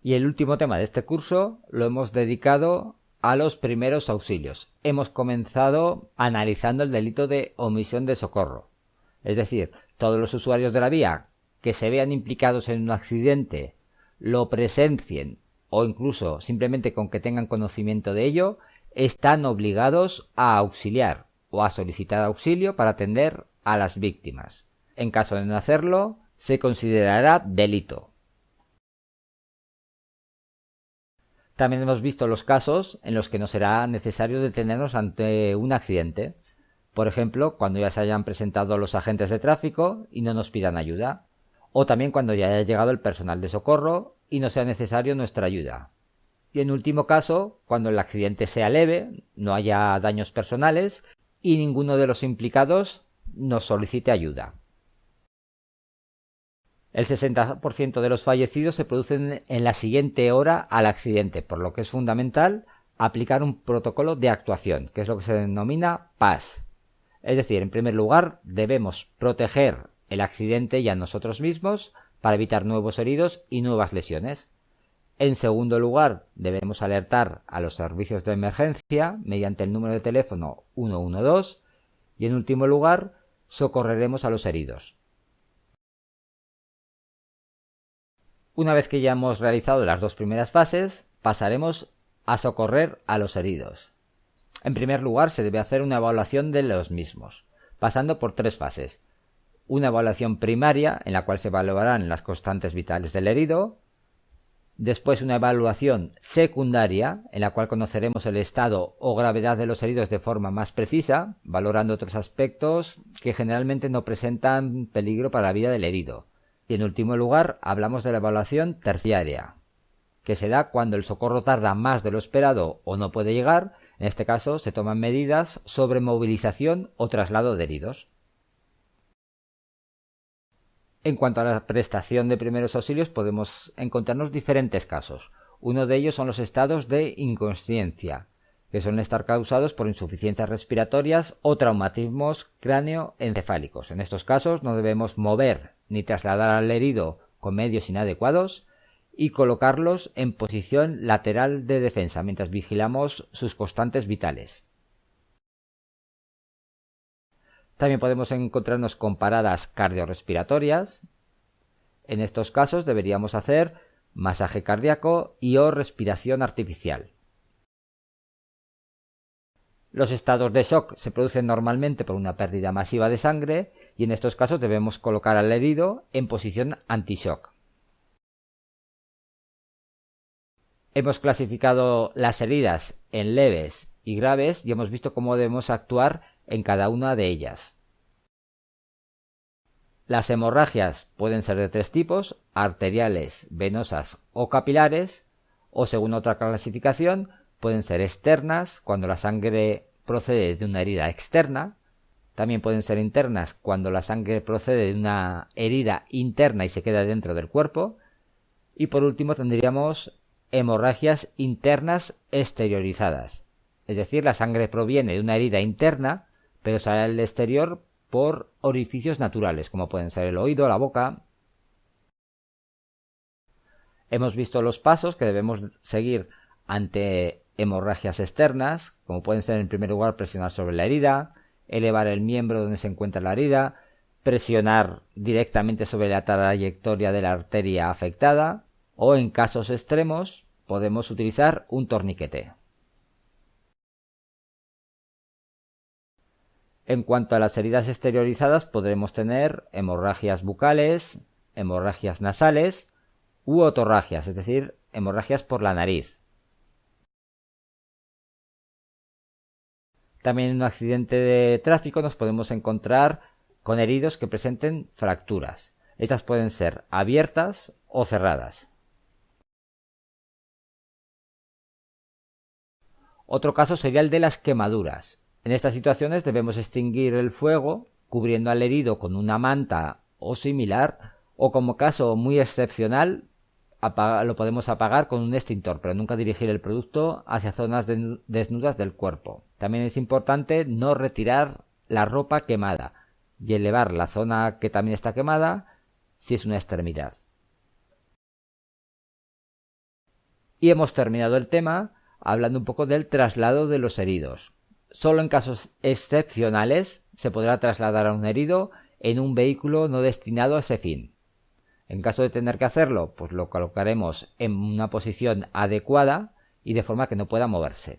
Y el último tema de este curso lo hemos dedicado a los primeros auxilios. Hemos comenzado analizando el delito de omisión de socorro. Es decir, todos los usuarios de la vía que se vean implicados en un accidente, lo presencien o incluso simplemente con que tengan conocimiento de ello, están obligados a auxiliar o a solicitar auxilio para atender a las víctimas. En caso de no hacerlo, se considerará delito. También hemos visto los casos en los que no será necesario detenernos ante un accidente. Por ejemplo, cuando ya se hayan presentado los agentes de tráfico y no nos pidan ayuda. O también cuando ya haya llegado el personal de socorro y no sea necesario nuestra ayuda. Y en último caso, cuando el accidente sea leve, no haya daños personales y ninguno de los implicados nos solicite ayuda. El 60% de los fallecidos se producen en la siguiente hora al accidente, por lo que es fundamental aplicar un protocolo de actuación, que es lo que se denomina PAS. Es decir, en primer lugar, debemos proteger el accidente y a nosotros mismos para evitar nuevos heridos y nuevas lesiones. En segundo lugar, debemos alertar a los servicios de emergencia mediante el número de teléfono 112 y en último lugar, socorreremos a los heridos. Una vez que ya hemos realizado las dos primeras fases, pasaremos a socorrer a los heridos. En primer lugar, se debe hacer una evaluación de los mismos, pasando por tres fases. Una evaluación primaria, en la cual se evaluarán las constantes vitales del herido. Después una evaluación secundaria, en la cual conoceremos el estado o gravedad de los heridos de forma más precisa, valorando otros aspectos que generalmente no presentan peligro para la vida del herido. Y en último lugar, hablamos de la evaluación terciaria, que se da cuando el socorro tarda más de lo esperado o no puede llegar. En este caso, se toman medidas sobre movilización o traslado de heridos. En cuanto a la prestación de primeros auxilios, podemos encontrarnos diferentes casos. Uno de ellos son los estados de inconsciencia, que suelen estar causados por insuficiencias respiratorias o traumatismos cráneoencefálicos. En estos casos no debemos mover ni trasladar al herido con medios inadecuados y colocarlos en posición lateral de defensa mientras vigilamos sus constantes vitales. También podemos encontrarnos con paradas cardiorrespiratorias. En estos casos deberíamos hacer masaje cardíaco y o respiración artificial. Los estados de shock se producen normalmente por una pérdida masiva de sangre y en estos casos debemos colocar al herido en posición anti-shock. Hemos clasificado las heridas en leves y graves y hemos visto cómo debemos actuar en cada una de ellas. Las hemorragias pueden ser de tres tipos: arteriales, venosas o capilares, o según otra clasificación pueden ser externas, cuando la sangre procede de una herida externa. También pueden ser internas, cuando la sangre procede de una herida interna y se queda dentro del cuerpo. Y por último tendríamos hemorragias internas exteriorizadas. Es decir, la sangre proviene de una herida interna, pero sale al exterior por orificios naturales, como pueden ser el oído, la boca. Hemos visto los pasos que debemos seguir ante hemorragias externas, como pueden ser en primer lugar presionar sobre la herida, elevar el miembro donde se encuentra la herida, presionar directamente sobre la trayectoria de la arteria afectada, o en casos extremos podemos utilizar un torniquete. En cuanto a las heridas exteriorizadas, podremos tener hemorragias bucales, hemorragias nasales u otorragias, es decir, hemorragias por la nariz. También en un accidente de tráfico nos podemos encontrar con heridos que presenten fracturas. Estas pueden ser abiertas o cerradas. Otro caso sería el de las quemaduras. En estas situaciones debemos extinguir el fuego cubriendo al herido con una manta o similar O como caso muy excepcional, lo podemos apagar con un extintor, pero nunca dirigir el producto hacia zonas desnudas del cuerpo. También es importante no retirar la ropa quemada y elevar la zona que también está quemada si es una extremidad. Y hemos terminado el tema hablando un poco del traslado de los heridos. Solo en casos excepcionales se podrá trasladar a un herido en un vehículo no destinado a ese fin. En caso de tener que hacerlo, pues lo colocaremos en una posición adecuada y de forma que no pueda moverse.